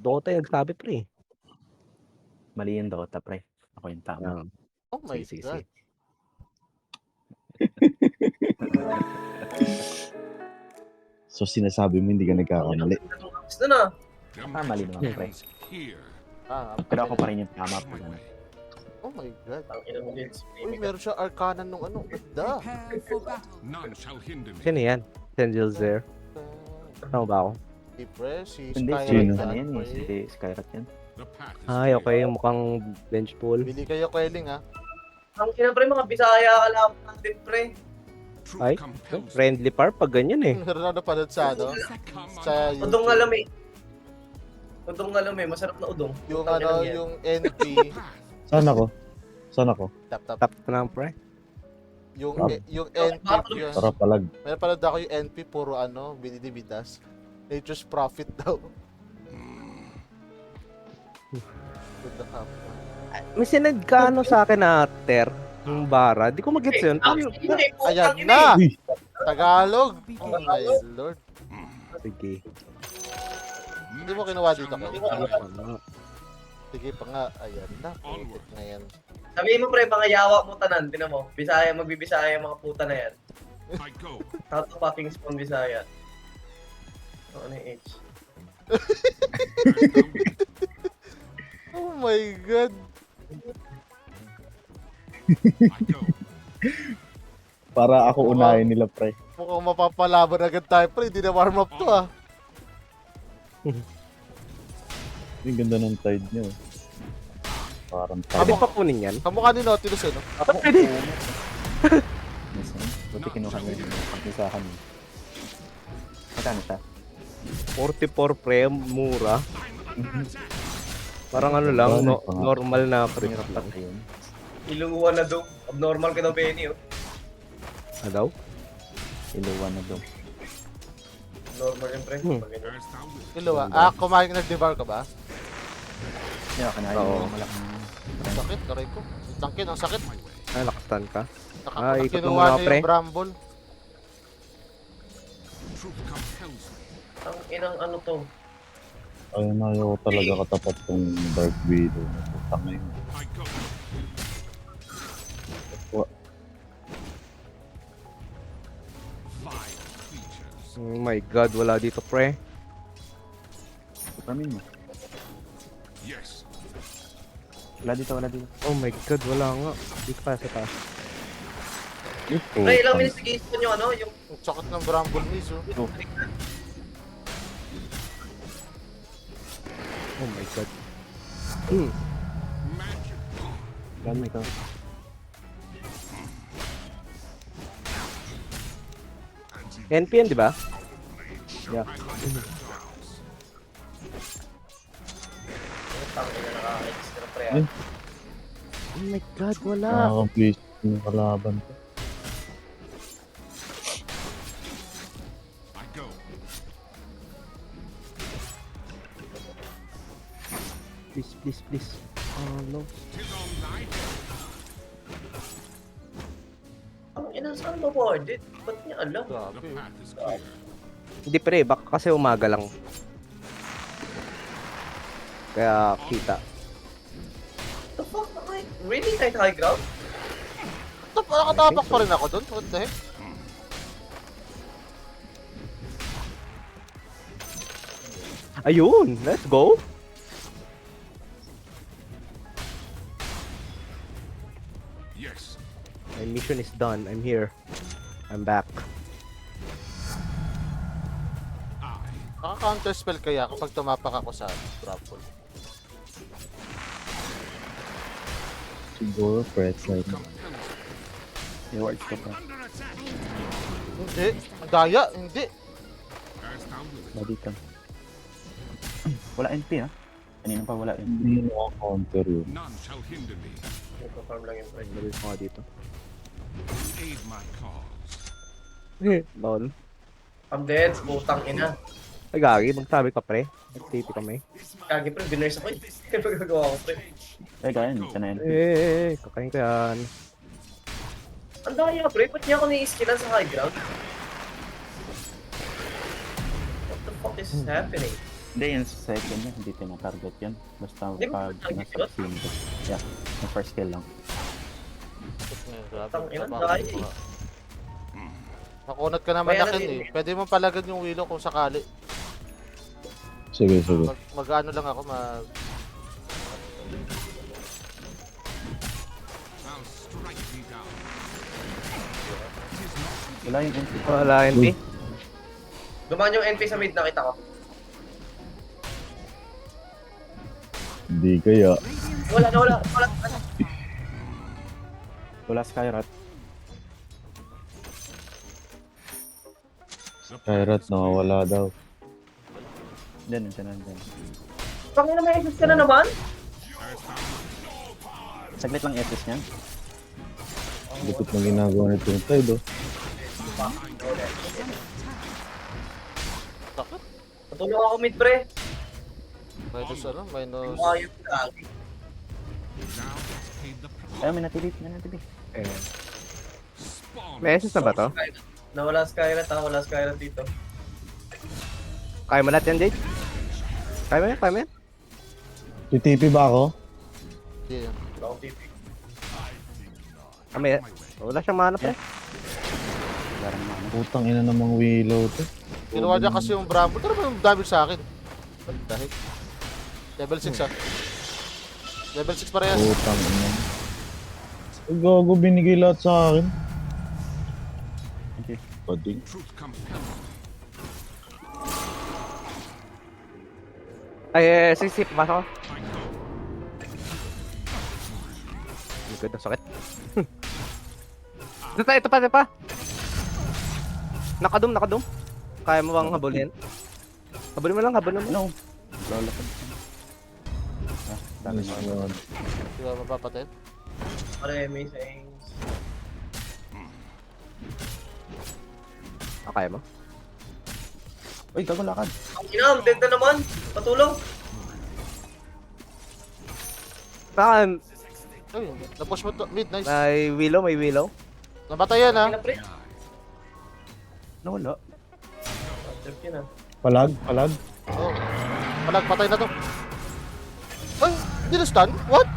Dota yung nagsabi pre. Mali yung Dota, pre. Ako yung tama. Oh my Sige. God. So sinasabi mo hindi ka nagkakamali. Gusto na. Mali naman, pre. Pero ako pa rin yung tama po. Oh my God. Ang ina mo din. Uy, meron siya arcana nung ano. Ganda. Sino yan? Sengil Zer. Tama ba ako? Si Pre, si Hindi, Sino? si ano Skyrat. yan eh. Si Skyrat yan. Ay, okay. Mukhang bench pool. Bili kayo Quelling ha. Ang ina pre, mga Bisaya ka lang natin pre. Ay, friendly par pag ganyan eh. Meron na napanood sa ano? Sa Udong YouTube. alam eh. Udong alam eh, masarap na udong. Yung Ang ina ano, yan. yung NP. Saan ako? Tap. Tap na lang pre. Yung Tap. yung NP. Yung, Para palag. may napanood ako yung NP, puro ano, binidibidas. Nature's profit daw. Ganda ka. May sinad ka ano sa akin na Ter. Yung bara. Di ko mag-gets yun. Paano? Ayan na! Tagalog! Oh my lord. Sige. Hindi mo kinuha dito ko. Ano? Sige pa nga. Ayan na. Putik na yan. Sabihin mo pre, mga yawa mo tanan, tinan mo. Bisaya, magbibisaya yung mga puta na yan. How to fucking spawn Bisaya. Ano yung H? Oh my god. Para ako unahin nila, pre. Mukhang mapapalaban agad tayo pre. Hindi na warm up to ah. Ang ganda ng tide niyo. Parang Pwede tama. pa kunin yan? Kamukha ni Nautilus eh no? Pwede. Buti kinuha niya yung pagkisahan niya. Magkano siya? 44 pre, mura. Parang ano lang, normal na pre. Hirap lang yun. Iluwa na daw. Abnormal ka daw, Benny, oh. Ano daw? Iluwan na daw. Normal yung pre. Pag ganyan. Iluwa. Kumain ka nag-devour ka ba? Yeah, kanahin Oo. mo malaking... Sakit, karay ko. Tangkin, ang sakit. Ay, nakastan ka. Nakakakinuha ikot niya mo nga, pre. yung bramble. Ang inang ano to. Ayun na yung talaga katapat tong Dark Widow. Putang na yun. Oh my god, wala dito pre. Supermin mo. Wala dito, wala dito. Oh my god, wala nga. Dito pa sa taas. Pre, ilang minutes nag-i-spawn yung ano, yung Ang sakit ng bramble miss oh. Oh my god. Gamay ko. NPN, di ba? Yeah. tang ina nakaka-extra pre. Oh my god, wala. Nakaka-complete yung kalaban ko. Please. No. Ang ina, saan ba warded? Ba't niya alam? Grabe. Hindi pre, baka kasi umaga lang. Kaya kita. The fuck? Really? Kahit high ground? Nakatapak pa rin ako doon. What the heck? Ayun, let's go. My mission is done. I'm here. I'm back. Naka-counter spell kaya kapag tumapak ako sa grapple. Siguro, press like May wards ka pa. Hindi. Ang daya. Hindi. Wala dito. Wala NP ha? Kanina pa wala NP. hindi mo counter yun. Nagpa-farm lang yung pre. Lagay ko nga dito. Lol. I'm dead, putang ina. Ay gagi, magsabi ka pre. Nagtiti kami. Kagi pre, binurse ako eh. Kaya magagawa ko pre. Eh, kaya yun. Sana NP. Kakain ko yan. Ang daya pre, ba't niya ako ni-skillan sa high ground? What the fuck is happening? Hindi, yung second niya, hindi tina-target yun. Basta Hindi mo pag target nasa single. Yeah, yung first kill lang. Tang ina, dahil eh. Nakunat ka naman Kaya na kin eh. Pwede mo palagad yung willow kung sakali. Sige, sige. Mag-ano lang ako, mag... Wala yung NP. Wala NP. Dumaan yung NP sa mid, nakita ko. Hindi kaya. Wala. Wala Skyrat. Kairat, nakawala daw. Diyan, nandiyan. Pangin na may assist ka na naman? Saglit lang SS niyan. Lupit na ginagawa nitong side, oh. Patulong ako mid, pre. Minus ano? Minus... Ayun lagi. Ayaw, may natibit. Ayan. May SS na ba to? Nawala Skyrat ha, wala Skyrat dito. Kaya mo lahat yan, Jade? Kaya mo yan? TTP ba ako? Hindi yan. Wala akong TP. Kami, wala siyang mana, pre. Wala rin naman. Putang ina namang willow to. Kinuha niya kasi yung Bramble. Pero yung damage sa akin. Dahil. Level 6 ah. Level 6 parehas. Putang ina. Ay, gago, binigay lahat sa akin. Okay. Pading. Ay, sige, pasok ko. Likod na sakit. Ito pa. Nakadum. Kaya mo bang habulin? Habulin mo lang. No. Lolapad. Ah, dami na. Ayun. Di ba mapapatay? Pare, may sayings. Kaya mo? Uy, gago lakad. Ang ina, ang dead na naman. Patulong. Baka Ay, na-push mo to. Mid, nice. may willow. Nabatay yan ah. Ina, pre. Nawala. Trip yun ah. Palag. Oh. Palag, patay na to. Ay, hindi na stun? What?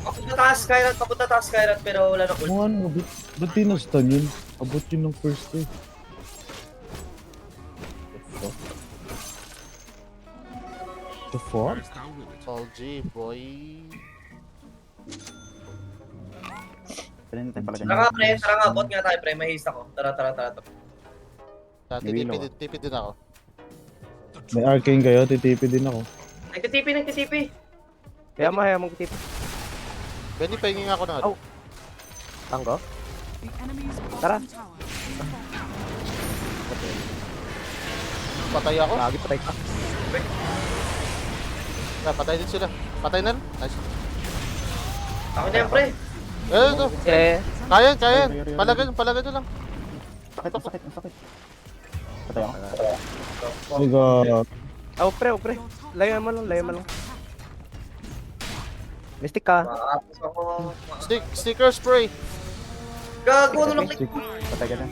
Papunta taas Skyrat, pero wala na ult. Kung ano, ba't tinastan yun? Abot yun ng first day. The fuck? All G, boy. Pwede natin pala Tara nga, bot nga tayo, pre. May haste ako. Tara. Dati May willow, tipid din ako. May arcane kayo, titipi din ako. Nagtitipi. Kaya mo tip. Benny, pahingin nga ako ng ano. Oh. Tanggo? Tara. Patay ako. Lagi patay ka. Patay din sila. Patay na. Nice. Ako na yan, pre. Ito. Kaya. Palagan nyo lang. Sakit. Patay ako. Ay, gago. Oh, pre. Layan mo lang. Mystic ka. Makakapos ako. Sticker spray. Gago, ano lang click. Patay ka na.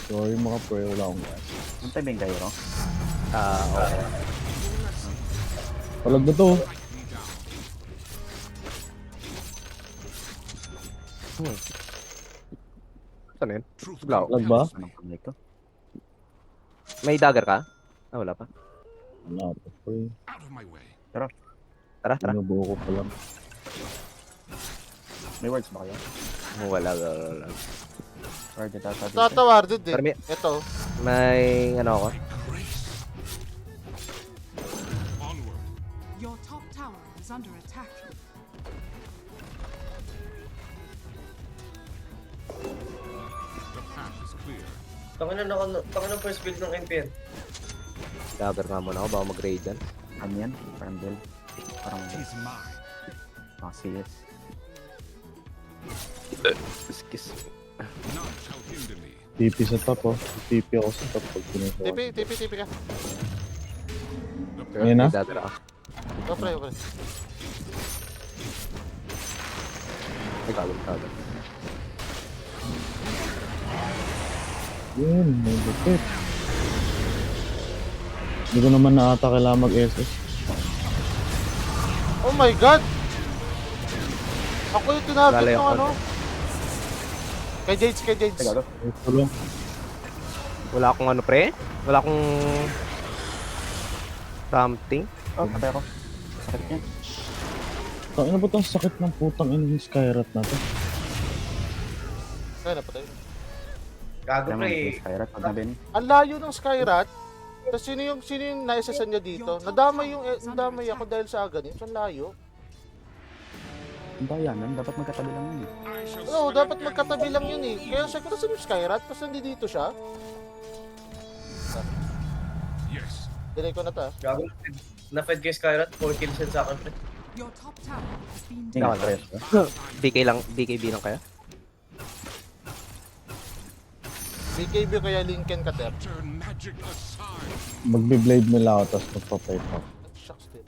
Sorry mga pre, wala akong gas. Antay ba yung Gyro? Okay. Palag na to. Saan yun? Blaw. Palag ba? Anong kamay ko? May dagger ka? Ah, wala pa. Wala pa pre. Tara. Binubuo ko pa lang. May words ba kayo? Wala. Or dito sabi Tatawarded din. Parang Ito. may ano ako. Your top tower is under attack. Tangin na first build ng NPN. Dagger nga muna ako, baka mag-raid yan. ano yan? Parang build. Parang mga CS. Kiss. TP sa top, oh. TP ako sa top pag sinusuot. TP ka. Ayun na? May dagger ako. Okay. May dagger. Yun, may lupit. Hindi ko naman na ata kailangan mag-SS. Oh my god! Ako yung tinarget Lalay ng ako. ano. Kay Jades, kay Jades. Teka, Ito lang. Wala akong ano pre? Wala akong something. oh, patay ako. Sakit yan. Ano ba itong sakit ng putang ina yung Skyrat na to? Kaya napatay. Gago Kailangan pre. Skyrat, pag na Benny. Ang layo ng Skyrat. Tapos sino yung naisasan niya dito? Nadamay ako dahil sa agad. Ang layo. Ang bayanan, dapat magkatabi lang yun eh. Oo, dapat magkatabi lang yun eh. Kaya sa kasi yung Skyrat, tapos nandito siya. Dinay ko na ta. Gago, na-fed kay Skyrat, 4 kills yan sa akin pre. Your top tower has been Tingnan, destroyed. stress. BK lang, BKB lang kaya? BKB kaya Lincoln ka, Ter. Magbe-blade nila ako tapos magpa-fight ako. Shucks, Ter.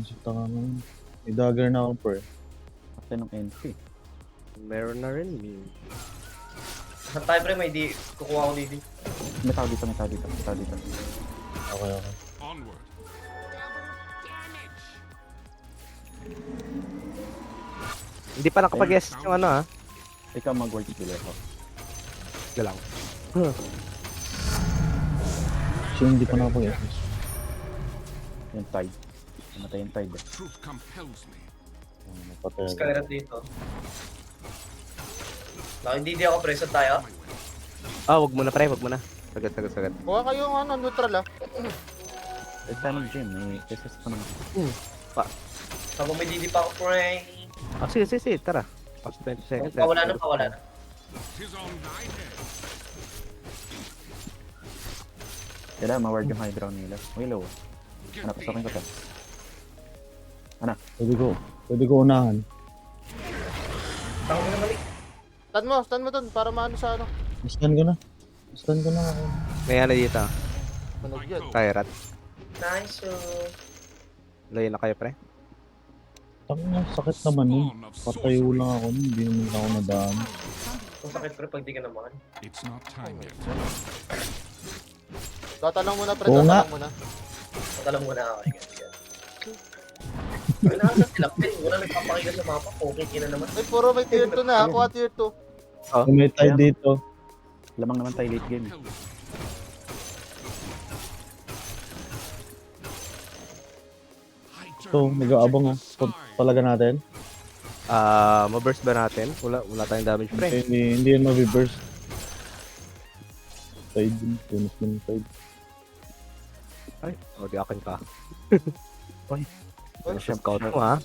Sita ka naman. May dagger na ako pre. Kasi ng NP. Meron na rin. Saan tayo pre, may di, kukuha ko dito. May tao dito, may tao dito, may tao dito. Okay, okay. Hindi pa nakapag-guess yung ano ha. Ikaw mag-world killer ako. Wala lang. So hindi pa nakapag-SS. Yung tide. Namatay yung tide eh. Napatay ako. Skyrat dito. Hindi ako pre, saan tayo? Wag muna pre, wag muna. Sagad. Kuha kayong ano, neutral ah. It's time of gym, may SS pa naman. Habang may DD pa ako pre. Sige, tara. After 20 seconds. Pawala na. Kailangan ma-ward yung high ground nila. Willow. Ano, pasokin ko to. Pwede ko unahan. Tama ko naman eh. Stand mo dun, para maano sa ano. Stun ko na ako. May ano dito. Manog yan. Kairat. Nice Layo na kayo pre. Tangina, sakit naman yun. Patayo lang ako nun, hindi naman ako nadaan. Kung sakit pre, pag di ka naman. Tatanong muna pre, Oo nga. tatanong muna. Patalang muna ako. Ay, nakasa sila pre. Wala nagpapakita sa mapa. Okay, kina naman. Ay, puro may tier 2 na. Kuha tier 2. May tayo dito. Lamang naman tayo late game. So, nag-aabang talaga natin. Ma-burst ba natin? Wala tayong damage pre. Hindi yan mabiburst. Side din, tunos ng side. Ay, di akin ka. Ay, Scout mo ha.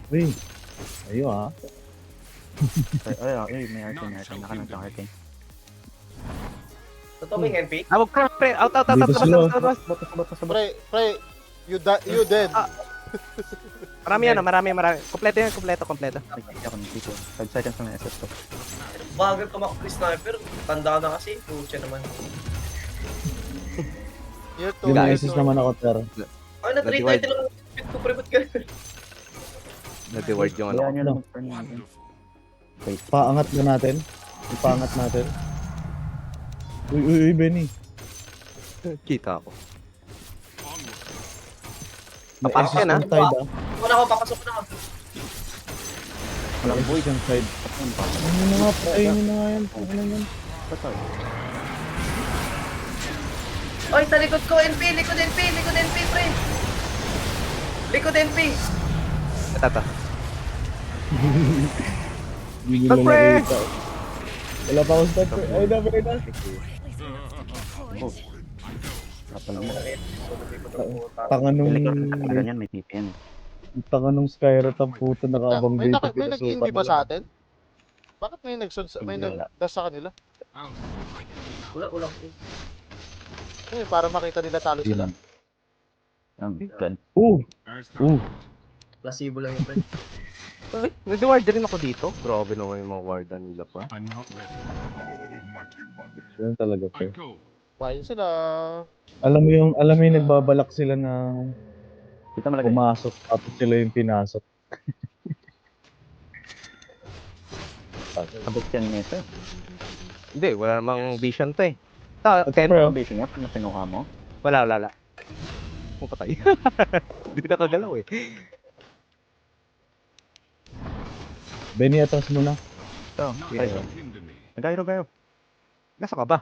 Uy, ayo ah. may arcane. Nakanang siyang arcane. Totoo may NP? Wag pre. Out. Dito sila. Pre, you dead. Marami. Kompleto yan, kompleto. Ako ng tipo. 5 seconds na SS to. Bagal tumakbo yung sniper. Tanda na kasi. Pucha naman. Tier 2. Yung SS naman ako, Ter. Ay, na-trade Natiwide. lang ang speed ko pre. Ba't ka? Na-reward yung ano. Kaya nyo lang mag-turn natin. Paangat na natin. Ipaangat natin. Uy, Benny. Kita ako. May Papasok SS yan, ah. ng side ah. Papasok na ako. Walang boy yung side. Ano na nga, patayin mo na nga yan. Ano na yan? Patay. Ay, sa likod ko, NP, likod NP, pre. Likod NP. Ito. Hindi nila Pre! nakita. Wala pa akong start. Ay, dapat na. Oh. Kapal mo. Tanga nung... Ganyan, may TP yan. Tanga nung Skyrat ang puto nakaabang May dito. nag-indie ba sa atin? Bakit may nag-dash sa kanila? Wala. Eh, para makita nila talo sila. Gan. Placebo lang yun, pre. Ay, nag-ward din ako dito. Grabe naman yung mga wardan nila pa. Yan talaga, pre. Why sila? Alam mo yung nagbabalak sila na Kita malagay. pumasok tapos sila yung pinasok. Abot yan nito. Hindi, wala namang vision to eh. Ten Ten, foundation nga, na pinuha mo. wala. Kung patay. Hindi nakagalaw eh. Benny, atas mo na. Ito, Yeah. Nagayo. Nasa ka ba?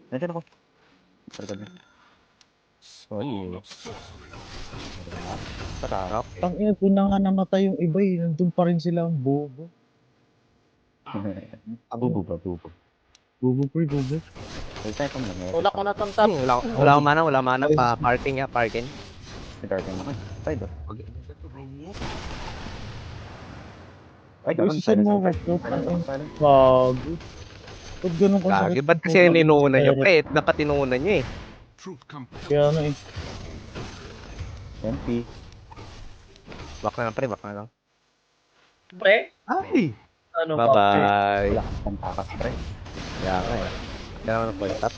Nandiyan ako. Sarap na. Oy. Sarap. Okay. Tangina, kung na nga namatay yung iba eh. Nandun pa rin sila ang bobo. Bubo ba, bubo. Bobo pre, bobo. Pwede tayo pa lang. Tulak mo na tong top. Wala akong mana. Parking. Nag-garden ako. Side oh. Okay. Ay, Uy, sisan mo ako. Silent. Gago. Ba't ganun ka Gagi, ba't kasi ninuuna niya? Pre, dapat tinuuna niya eh. Kaya ano eh. MP. Back na lang. Pre? Ay! Ano ba? Bye-bye. Wala kang takas, pre. Kaya ka eh. Kaya naman po yung top.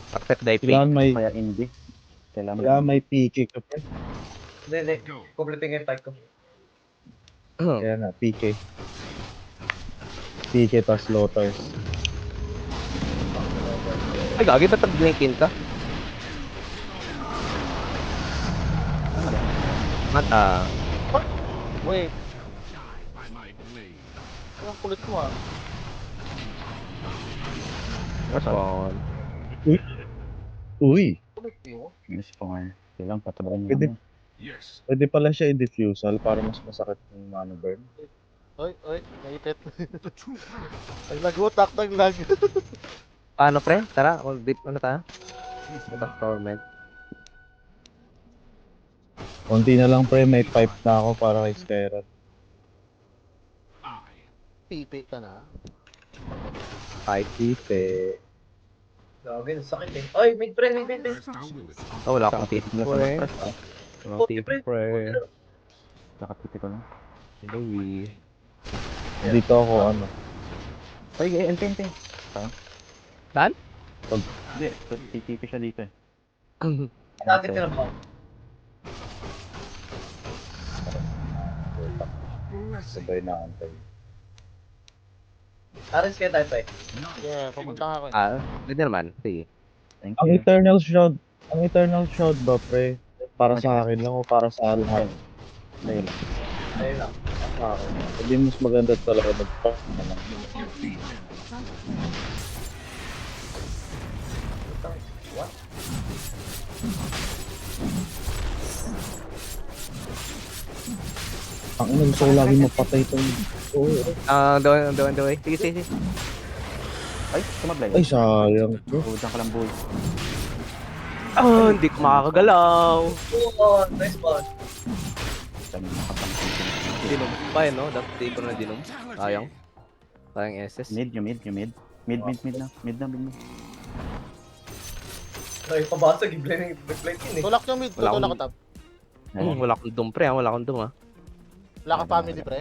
Perfect dive Kailangan may, Kaya indie. kailangan may PK ka pre. Hindi. Completing yung fight ko. Kaya nga, PK. PK tas Lothars. Ay, gagi, ba't nag-blinkin ka? Mata. Wait. Ang kulit mo ah. Respond. Uy! Kulit mo. Miss po nga. Kailang patabakan mo. Pwede, pwede pala siya i-diffusal para mas masakit yung mana burn. Oy, naipit. Ay, nag-utak ng lag. Paano, pre? Tara, all deep, ano tayo? Torment. Konti na lang pre, may pipe na ako para kay Skyrat. Pipi ka na. Fight. Ipe. Gagi, sakit eh. Oy, mid pre. Oh, wala akong tip. Pre. Wala akong tip, pre. Nakatiti ko lang. Louie. Dito ako ano. Ay, MP. Dan? Hindi, TTP siya dito eh. Dati tinabang. Sabay na antay. Aris kaya tayo pre. Yeah, pupunta nga ako eh. Pwede naman. Sige. Thank Ang you. Eternal Shroud ba pre? Para sa akin lang o para sa lahat? Dahil. Ayun lang. Sa akin. Hindi mas maganda talaga mag-pack na lang. What? Ang ina, gusto ko lagi mapatay itong... Doon. Sige. Ay, sumablay. Ay, sayang. Bro. Diyan ka lang, boy. Hindi ko makakagalaw. Oh, nice ball. Diyan nakapangkin. Dinom pa eh, no? Dapat di ko na dinom. Sayang SS. Mid. Mid na. Ay, pabasag. Nag-blend yun eh. Tulak yung mid, Wala tutulak akong- ka top. Wala akong dum, pre. Wala akong dum, ha. Wala ka family pre.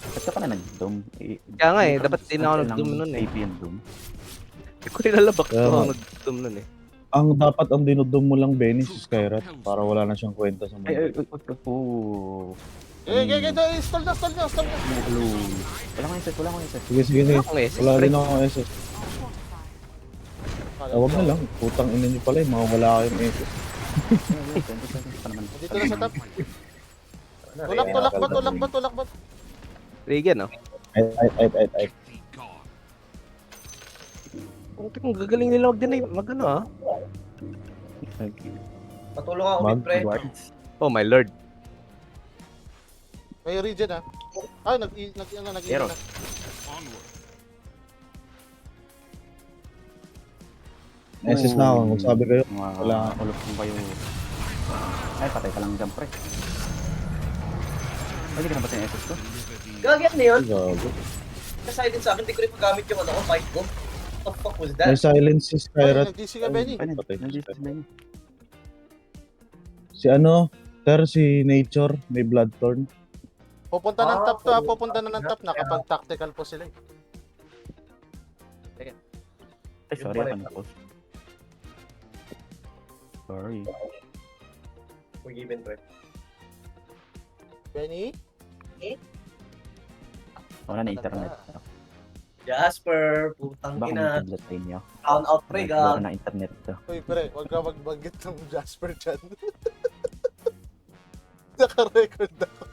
Ba't ka pala nag-doom? Kaya nga eh, dapat di na ako nag-doom nun eh. AP yung doom. Hindi ko nilalabak Kaya ako nga. nag-dum nun eh. Ang dapat ang dinudum mo lang, Benny, si Skyrat. Para wala na siyang kwenta sa Ay, mundo. oh. Stall na. Hello. Wala kang iset. Sige. Wala akong SS, Wala pre. din ako SS. Huwag na lang. Putang ina niyo pala eh. Mga wala kayong SS. Dito na sa top. Tulak ba? Regan, no? Ay. Kung gagaling nila mag-ano, ha? Patulong ako mid pre. Oh, my lord. May regen ah. Ay, Hero. na. SS na ako. Magsabi kayo. Wala. Wala. Ulok mo kayo. Ay, patay ka lang dyan, pre. Ay, hindi ka na patay yung SS ko? Gagi, ano yun? Ay, gago. Kasilent sa akin, di ko rin magamit yung ano ko, fight ko. What the fuck was May that? silence si Ay, Skyrat. nag-DC ka Benny. Ay, Patay. nandito si Benny. Si ano? Si Nature. May Bloodthorn. Pupunta na ng top. Nakapag-tactical po sila eh. Ay, sorry ako na post. Sorry. Forgiven pre. Benny? Wala na internet. Jasper, putang Baka may ina. tablet sa inyo. Count out pre, Wala gag. na internet to. Uy, pre, huwag ka magbanggit ng Jasper dyan. Naka-record ako.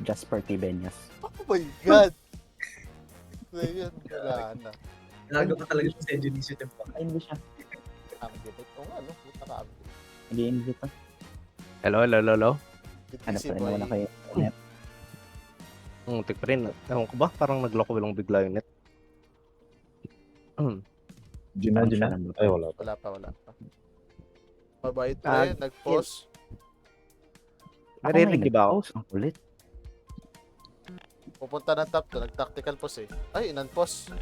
Jasper Tibenias. Oh my God! So, yun, wala na. Gago ka talaga sa initiative pa. Ay, hindi siya. Ambivert. Oo nga, no? Puta ka ambivert. Nag-i-invite to. Hello, hello, hello, hello. Ano BTC pa rin, boy. wala kayo internet. Tik pa rin. Ewan ko ba? Parang nagloko lang bigla yung net. Gina. Ano Ay, wala pa. Wala pa. Mabait Ah, pre, nag-pause. Narinig niyo ba ako? Ang kulit. Pupunta ng top to, nag-tactical pause eh. Ay, inan-pause.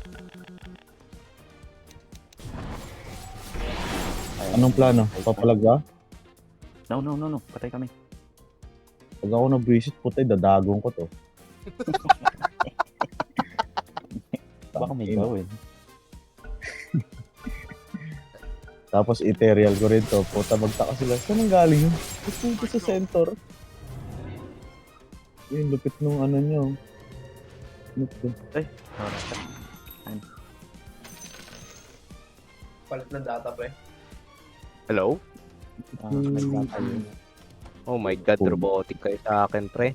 Anong plano? Papalag ba? No. Patay kami. Pag ako nabwisit, putay, dadagong ko to. Baka may gawin. Tapos ethereal ko rin to. Puta, magtaka sila. Saan ang galing yun? Ito sa center. Yung lupit nung ano nyo. Ano to? Palit ng data pre. Hello? Nagkakayo. Oh my God, robotic kayo sa akin, pre.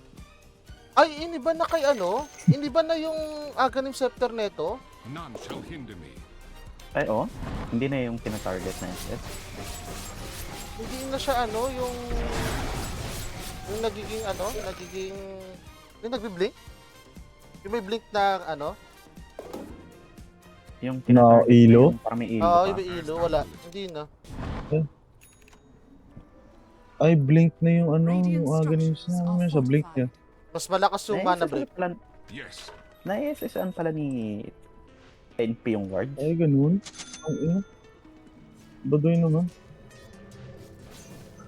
Ay, hindi ba na kay ano? Hindi ba na yung Aghanim Scepter neto? None shall hinder me. Ay, oh. Hindi na yung tina-target na SS. Hindi na siya ano, yung nagiging ano, yung nagbi-blink? Yung may blink na ano? Yung Na ilo? yung parang may ilo Oo, pa. yung may ilo, wala. Hindi na. Ay, blink na yung ano. Radiant Yung aganim structures na are sa blink niya. Mas malakas yung mana blink. Yes. Na-SSan pala ni NP yung guard. Ay, ganun. Ang ino. Baduy naman.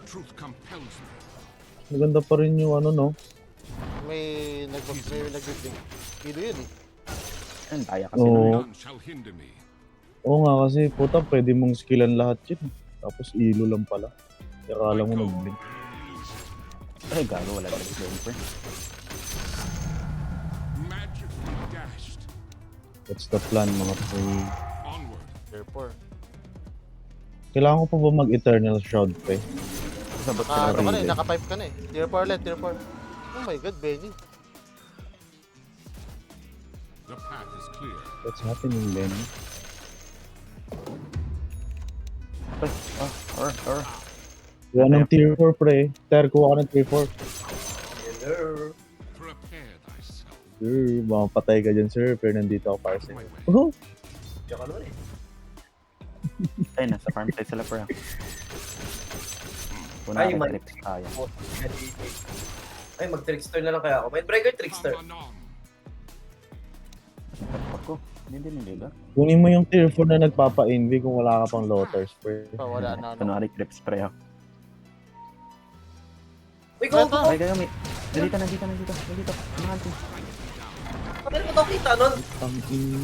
Truth compels me. Maganda pa rin yung ano, no? May nagbi-blink. Ilo yun eh. Ang daya kasi Oo. nun. None shall hinder me. Oo nga kasi, puta, pwede mong skillan lahat yun. Tapos ilo lang pala. Kaya akala mo nag-blink. Ay, gago. Wala na yung pre. Magically dashed. What's the plan, mga pre? Onward. Therefore. Kailangan ko pa ba mag-eternal shroud, pre? Sabot Naka, sila ano ka na eh, Really? naka-pipe ka na eh. Tier 4 ulit, tier 4. Oh my God, Benny. The path is clear. What's happening, then? Or. Kuha ng tier 4, pre. Ter, kuha ka ng tier 4. Hello. Prepare thyself. Sir, makapatay ka dyan, sir. Pero nandito ako para My sa'yo. way. Oh, Diyan ka naman eh. Ay, nasa farm side sila pre. Kuna Ay, rin man. trips tayo. Ay, mag-trickster na lang kaya ako. May breaker trickster. Amanon. Ako. Hindi nila. kunin mo yung tier 4 na nagpapa-envy kung wala ka pang lotters, pre. Oh, wala na. Ano. Kunwari trips pre ha. Uy, go! Ay, gayo may. Nandito. Nanganti. Ano mo ito kita nun? Ang ino.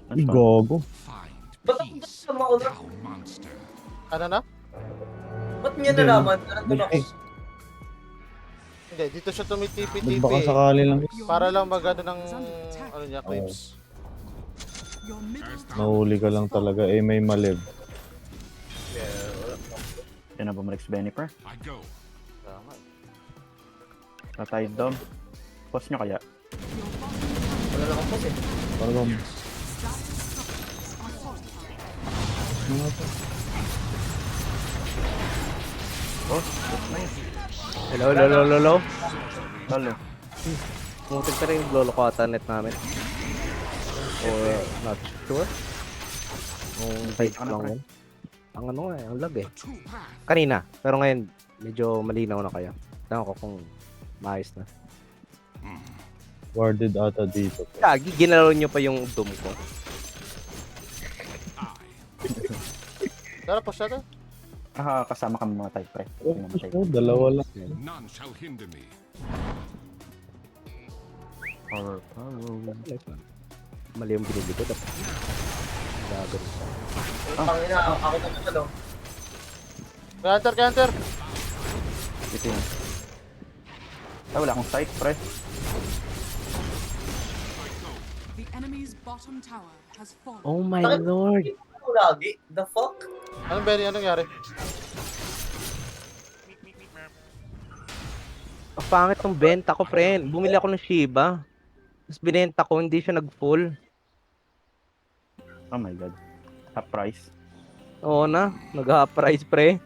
Ano Ay, pa? gago. Find Ba't ako peace, sa mauna? thou monster. Ano na? Ba't niya nalaman? Nandun ako. Hindi, dito siya tumitipi-tipi Baka eh. sakali lang. Para lang magano ng ano niya, claims. Your middle Nahuli ka lang talaga. Eh, may maliv. Yan na bumalik si Benny pre. I go. Tama. Tatay down. Pause nyo kaya. Wala na akong eh. Parang Oh, that's nice. Hello. Lalo. Mutik pa rin yung lolo ko ata net namin. Or not sure. Kung type Ano, lang pre? yun. Ang ano nga, ang lag eh. The true path. Kanina. Pero ngayon, medyo malinaw na kaya. Tangan ko kung maayos na. warded ata dito. Kagi, ginalaw nyo pa yung doom ko. Tara, push natin. Kasama kami mga type pre. Hindi naman type. Oh, dalawa lang. None shall hinder me. Power. Mali yung binili ko. Dapat gagawin ko. Pangina, ako na ito, no? Counter. Ito yun. Ay, wala akong sight, pre. The enemy's bottom tower has fallen. Oh my Bakit? lord. Ano lagi? The fuck? Anong Benny? Anong nangyari? Ang pangit ng benta ko, friend. Bumili ako ng Shiba. Tapos binenta ko, hindi siya nag-full. Oh my god. Top price. Oo na, nag-half price, pre.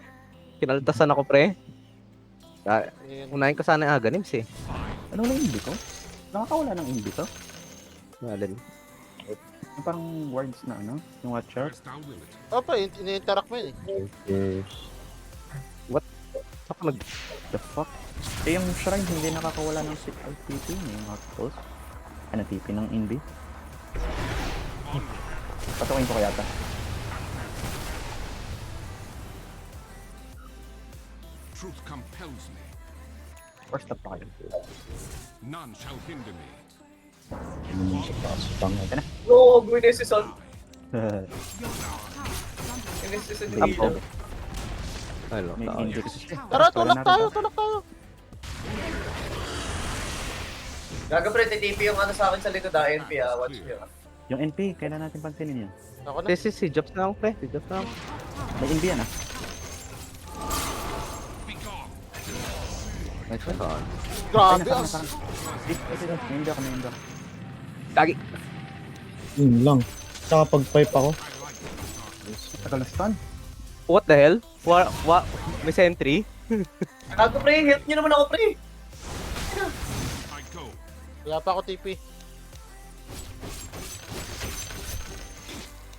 Kinaltasan ako, pre. Unahin ko sana yung Aganims eh. Ano wala yung imbi ko? Nakakawala ng imbi to? Alin. Yung parang words na ano? Yung watcher? As thou wilt. Opa, ini-interact mo yun eh. Yes. Saka nag... The fuck? Eh, yung shrine hindi nakakawala ng TP. Yung outpost. Ano, TP ng imbi? Patukin ko kaya ta. Truth compels me. Where's the fire? None shall hinder me. Ano naman sa taas? Tanga. No, gawin na si Son. Your tower is under Gawin si Son. Tapo. Ano, May tao. imbi. Tara, tulak tayo, tulak tayo. Gaga pre, TTP yung ano sa akin sa likod NP watch nyo. Yung NP, kailan natin pansinin yun? Ako na. Si Jobs na ako, pre. Si Jobs na ako. May imbi yan ah. Be gone. Nice one. Grabe, Ay, ang nasaan, nasaan? May imbi ako, may imbi ako. Lagi. Yun lang. Tsaka pag-pipe ako. Tagal na stun. What the hell? May sentry? Gago pre, help nyo naman ako pre. I go. Kaya pa ako TP.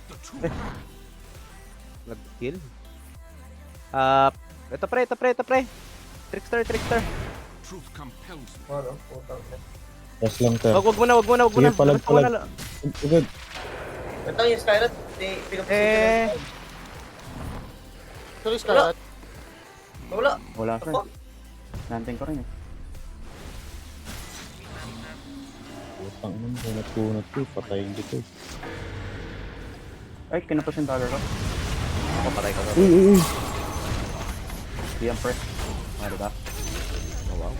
The truth. Nag-kill. Ito pre. Trickster. Truth compels me. Ano, putang ina. Tas lang, ter. Wag mo na. Sige, palag. Agad. Ito yung Skyrat, Eh. Sorry, Scarlet. Wala. Wala The sir. fuck? Nanting ko rin eh. Putang ina, kunat ko. Patayin dito. Ay, kinapos yung dagger ko. Ako patay ka. Uy. Di ang press. Ah, diba? Oh, wow.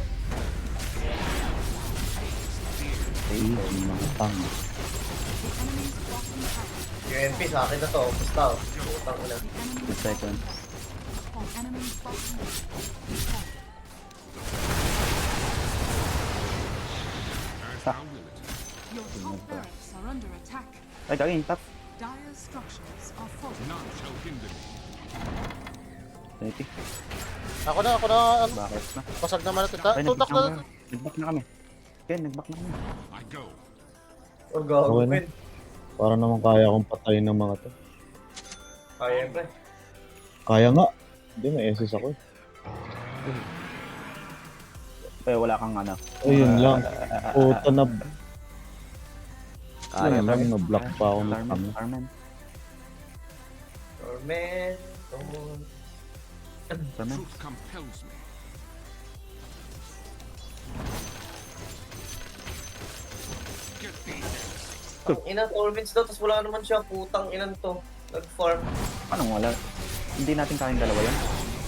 Ay, mga tang. Yung NP sa akin na to, basta oh. Putang ina. 2 seconds. on enemy's bottom tower. As thou wilt. Your top barracks are under attack. Ay, gagawin, top. Dire structures are falling. None shall hinder me. 20. Ako na, ano, Bakit na? pasag naman natin. Ay, Tutak nag-back na. Nag-back na kami. Ken, nag-back na kami. I go. Oh, gago, Okay na. men. Para naman kaya akong patayin ng mga to. Kaya, pre. Kaya nga. Hindi, may SS ako eh. Eh, wala kang ano. Ayun lang. Puta na. Kaya Ayun lang, na-block pa ako ng Arman, tanga. Arman. Torment. Torment. Arman. Truth compels me. Get thee hence. Ang ina, Torments daw, tapos wala naman siya. Putang inan to. Nag-farm. Anong wala? Hindi natin kayang dalawa yan.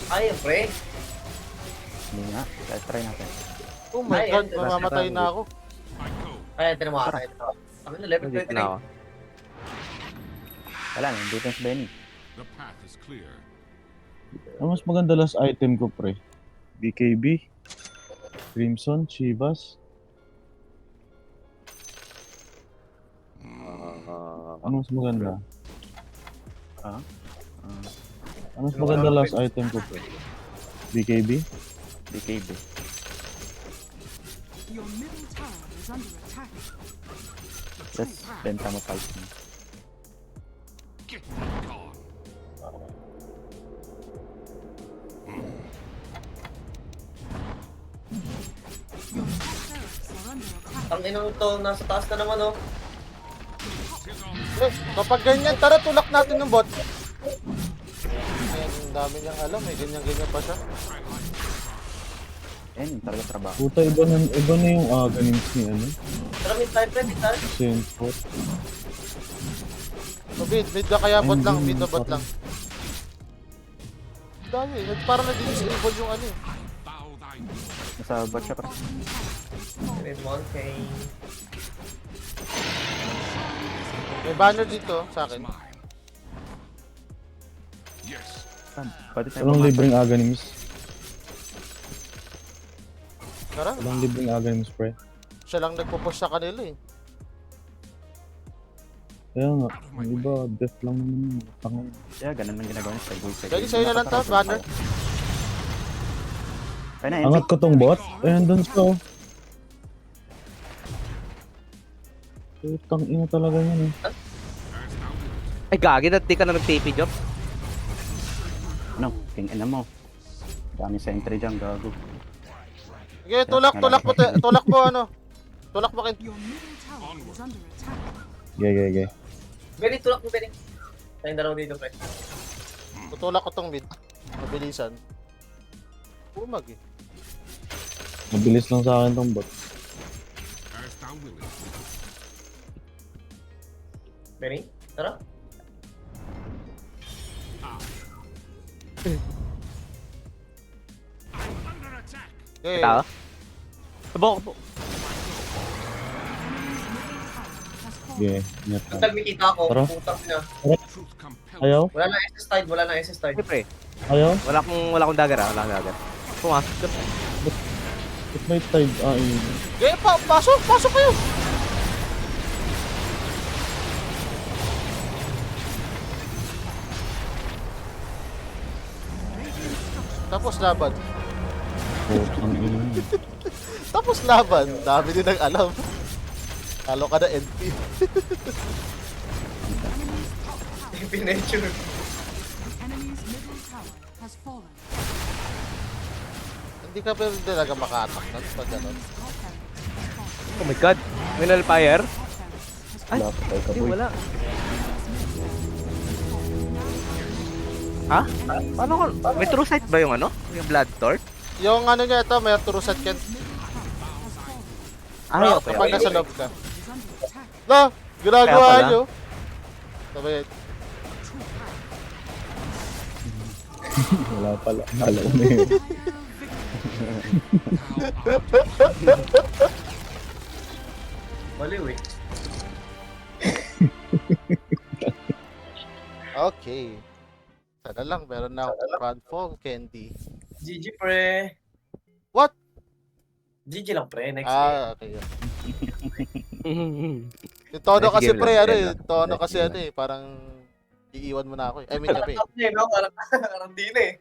Ay, pre. Hindi nga. Let's try natin. Oh my Ay, god, ito, mamamatay na ako. I go. Ay, ito na mga kaya. Ako na, level Nandito 29. na ako. Wala na, defense Benny. The path is clear. Ang mas maganda last item ko, pre. BKB. Crimson, Chivas. Ano mas maganda? Ah? Ano mas maganda last item ko, pre? BKB? BKB. Your middle tower is under attack. Let's benta mo 5. Get thee gone. Your top barracks are under attack. Ang inang to, nasa taas na naman, oh. Tis on. Eh, kapag ganyan, tara tulak natin ng bot. Ayan, ang dami niyang alam, may ganyan-ganyan pa siya. Eh, yung talaga trabaho. Puta, iba na yung Aganims ni ano? Tara, mid tayo, pre, mid tayo. Sandport. So, mid na kaya bot lang, Ay, mid na bot parang- lang. Dami, parang nag-disable yung ano eh. Bow thy knee. Nasa bot siya pre. Red 1K. May banner dito sa akin. Mine. Yes. Pwede tayo Walang pumasok. libreng Aganims. Tara, Walang libreng Aganims, pre. siya lang nagpo-push sa kanila eh. Kaya nga, yung iba, death lang naman. Tangin. Yeah, ganun lang ginagawa niya. Stay. Jadi sa'yo na lang to, banner. Kaya na, Angat ko tong bot. Ayan, dun siya. oh. Putang ina talaga yan eh. Ay, gagi na, di ka na nag-TP, Job. Ano, king ina mo. Dami sentry dyan, gago. Sige, tulak mo ano. Tulak mo kin. Your middle tower is under attack. Gay. Benny, tulak mo, Benny. Tayong dalawa dito, pre. Tutulak ko tong mid. Mabilisan. Umag eh. Mabilis lang sa akin tong bot. As thou willest. Benny, tara. Under attack. Okay. Tao? Bok. Gay, ingat lang. Pag may kita ako, Tara. putang na. Truth compels. Ayaw? Wala na SS tide, wala na SS tide. Siyempre, Ayaw? wala akong dagger ah. Wala akong dagger. Pumasok ka. Ba't may tide? Ah, yun. Okay, pasok kayo. Tapos laban. Putang ina. Tapos laban. Dami din ang alam. Talo ka na NP. Pineture. Enemy's middle tower has fallen. Hindi ka pero talaga maka-attack nun pag gano'n. Oh my god. May nullfire? Ay, Wala pa tayo hindi, kaboy. wala. Ha? Paano ko? May true sight ba yung ano? Yung blood torch? Yung ano niya ito, may turusat ka. Ay, okay. Kapag okay. nasa loob ka. Is under attack. No! Ginagawa Kaya pala. nyo. Sabi, Wala pala. Alam mo na yun. Baliw eh. okay. Sana lang, meron na akong Franfong Candy. GG, pre. What? GG lang, pre. Next Okay. Yung tono Nice kasi game pre, lang, ano pre, eh. no? Tono Nice kasi game ano eh. Parang iiwan mo na ako eh. I mean, kape. game. No? Parang di na eh.